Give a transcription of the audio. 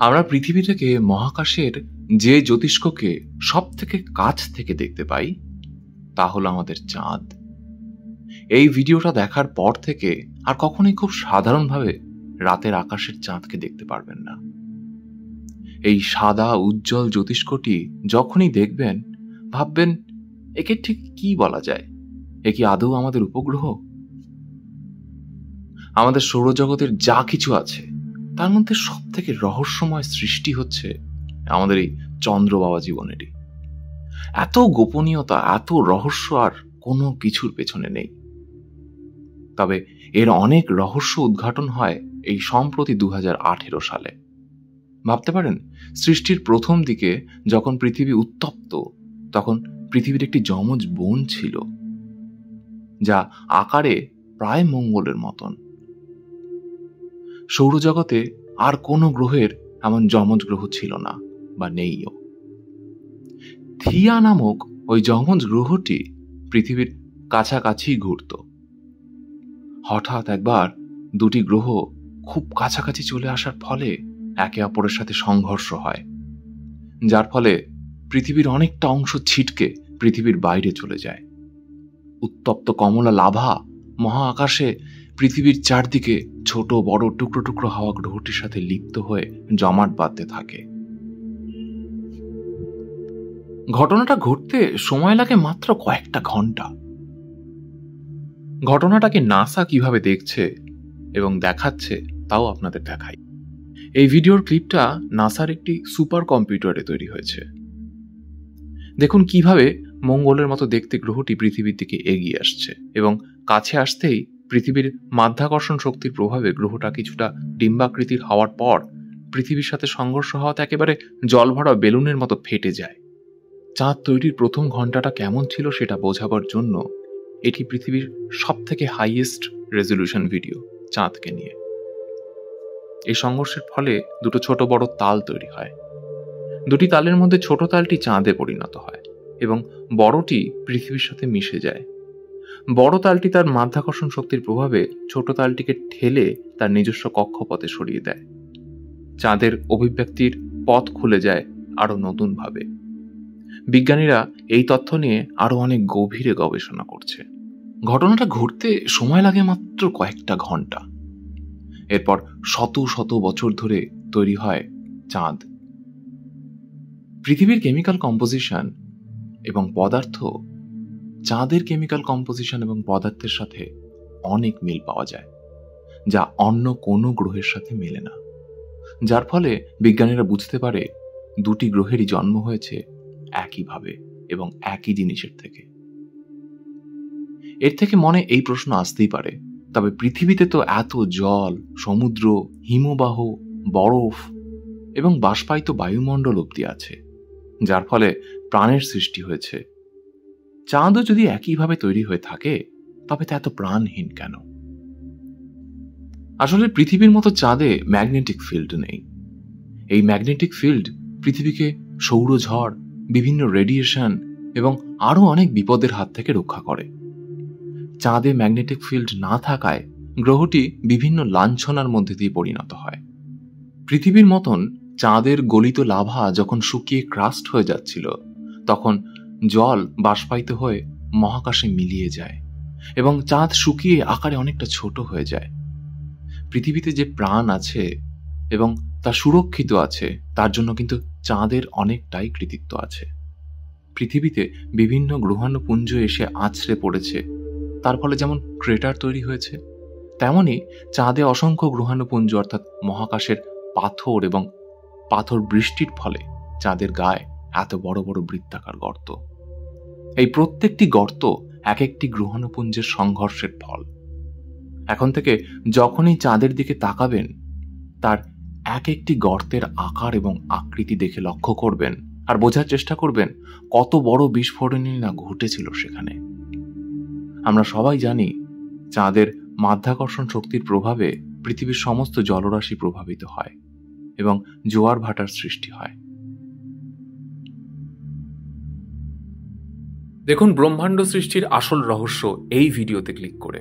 আমরা পৃথিবী থেকে মহাকাশের যে জ্যোতিষ্ককে সব থেকে কাছ থেকে দেখতে পাই তা হলো আমাদের চাঁদ। এই ভিডিওটা দেখার পর থেকে আর কখনোই খুব সাধারণভাবে রাতের আকাশের চাঁদকে দেখতে পারবেন না। এই সাদা উজ্জ্বল জ্যোতিষ্কটি যখনই দেখবেন ভাববেন, একে ঠিক কি বলা যায়? এ কি আদৌ আমাদের উপগ্রহ? আমাদের সৌরজগতের যা কিছু আছে তার মধ্যে সব থেকে রহস্যময় সৃষ্টি হচ্ছে আমাদের এই চন্দ্র বাবা জীবনেরই। এত গোপনীয়তা, এত রহস্য আর কোনো কিছুর পেছনে নেই। তবে এর অনেক রহস্য উদ্ঘাটন হয় এই সম্প্রতি 2018 সালে। ভাবতে পারেন, সৃষ্টির প্রথম দিকে যখন পৃথিবী উত্তপ্ত, তখন পৃথিবীর একটি যমজ বোন ছিল, যা আকারে প্রায় মঙ্গলের মতন। সৌরজগতে আর কোনো গ্রহের এমন যমজ গ্রহ ছিল না বা নেইও। থিয়া নামক ওই যমজ গ্রহটি পৃথিবীর কাছাকাছি ঘুরত। হঠাৎ একবার দুটি গ্রহ খুব কাছাকাছি চলে আসার ফলে একে অপরের সাথে সংঘর্ষ হয়, যার ফলে পৃথিবীর অনেকটা অংশ ছিটকে পৃথিবীর বাইরে চলে যায়। উত্তপ্ত কমলা লাভা মহা আকাশে পৃথিবীর চারদিকে ছোট বড় টুকরো টুকরো হওয়া গ্রহটির সাথে লিপ্ত হয়ে জমাট বাঁধতে থাকে। ঘটনাটা ঘটতে সময় লাগে মাত্র কয়েকটা ঘন্টা। ঘটনাটাকে নাসা কিভাবে দেখছে এবং দেখাচ্ছে তাও আপনাদের দেখাই। এই ভিডিওর ক্লিপটা নাসার একটি সুপার কম্পিউটারে তৈরি হয়েছে। দেখুন কিভাবে মঙ্গলের মতো দেখতে গ্রহটি পৃথিবীর দিকে এগিয়ে আসছে এবং কাছে আসতেই পৃথিবীর মাধ্যাকর্ষণ শক্তির প্রভাবে গ্রহটা কিছুটা ডিম্বাকৃতির হওয়ার পর পৃথিবীর সাথে সংঘর্ষ হওয়াতে একেবারে জল ভরা বেলুনের মতো ফেটে যায়। চাঁদ তৈরির প্রথম ঘন্টাটা কেমন ছিল সেটা বোঝাবার জন্য এটি পৃথিবীর সব থেকে হাইয়েস্ট রেজলিউশন ভিডিও চাঁদকে নিয়ে। এই সংঘর্ষের ফলে দুটো ছোট বড় তাল তৈরি হয়। দুটি তালের মধ্যে ছোট তালটি চাঁদে পরিণত হয় এবং বড়টি পৃথিবীর সাথে মিশে যায়। বড় তালটি তার মাধ্যাকর্ষণ শক্তির প্রভাবে ছোট তালটিকে ঠেলে তার নিজস্ব কক্ষপথে সরিয়ে দেয়। চাঁদের অভিব্যক্তির পথ খুলে যায় আরো নতুনভাবে। বিজ্ঞানীরা এই তথ্য নিয়ে আরো অনেক গভীরে গবেষণা করছে। ঘটনাটা ঘটতে সময় লাগে মাত্র কয়েকটা ঘন্টা। এরপর শত শত বছর ধরে তৈরি হয় চাঁদ। পৃথিবীর কেমিক্যাল কম্পোজিশন এবং পদার্থ চাঁদের কেমিক্যাল কম্পোজিশন এবং পদার্থের সাথে অনেক মিল পাওয়া যায়, যা অন্য কোনো গ্রহের সাথে মেলে না। যার ফলে বিজ্ঞানীরা বুঝতে পারে দুটি গ্রহেরই জন্ম হয়েছে একইভাবে এবং একই জিনিসের থেকে। এর থেকে মনে এই প্রশ্ন আসতেই পারে, তবে পৃথিবীতে তো এত জল, সমুদ্র, হিমবাহ, বরফ এবং বাষ্পায়িত বায়ুমণ্ডল অবধি আছে, যার ফলে প্রাণের সৃষ্টি হয়েছে। চাঁদও যদি একইভাবে তৈরি হয়ে থাকে, তবে তা এত প্রাণহীন কেন? আসলে পৃথিবীর মতো চাঁদে ম্যাগনেটিক ফিল্ড নেই। এই ম্যাগনেটিক ফিল্ড পৃথিবীকে সৌরঝড়, বিভিন্ন রেডিয়েশন এবং আরো অনেক বিপদের হাত থেকে রক্ষা করে। চাঁদে ম্যাগনেটিক ফিল্ড না থাকায় গ্রহটি বিভিন্ন লাঞ্ছনার মধ্যে দিয়ে পরিণত হয়। পৃথিবীর মতন চাঁদের গলিত লাভা যখন শুকিয়ে ক্রাস্ট হয়ে যাচ্ছিল, তখন জল বাষ্পায়িত হয়ে মহাকাশে মিলিয়ে যায় এবং চাঁদ শুকিয়ে আকারে অনেকটা ছোট হয়ে যায়। পৃথিবীতে যে প্রাণ আছে এবং তা সুরক্ষিত আছে, তার জন্য কিন্তু চাঁদের অনেকটাই কৃতিত্ব আছে। পৃথিবীতে বিভিন্ন গ্রহাণুপুঞ্জ এসে আছড়ে পড়েছে, তার ফলে যেমন ক্রেটার তৈরি হয়েছে, তেমনি চাঁদে অসংখ্য গ্রহাণুপুঞ্জ অর্থাৎ মহাকাশের পাথর এবং পাথর বৃষ্টির ফলে চাঁদের গায়ে এত বড় বড় বৃত্তাকার গর্ত। এই প্রত্যেকটি গর্ত এক একটি গ্রহাণুপুঞ্জের সংঘর্ষের ফল। এখন থেকে যখনই চাঁদের দিকে তাকাবেন, তার এক একটি গর্তের আকার এবং আকৃতি দেখে লক্ষ্য করবেন আর বোঝার চেষ্টা করবেন কত বড় বিস্ফোরণই না ঘটেছিল সেখানে। আমরা সবাই জানি চাঁদের মাধ্যাকর্ষণ শক্তির প্রভাবে পৃথিবীর সমস্ত জলরাশি প্রভাবিত হয় এবং জোয়ার ভাটার সৃষ্টি হয়। দেখুন ব্রহ্মাণ্ড সৃষ্টির আসল রহস্য এই ভিডিওতে ক্লিক করে।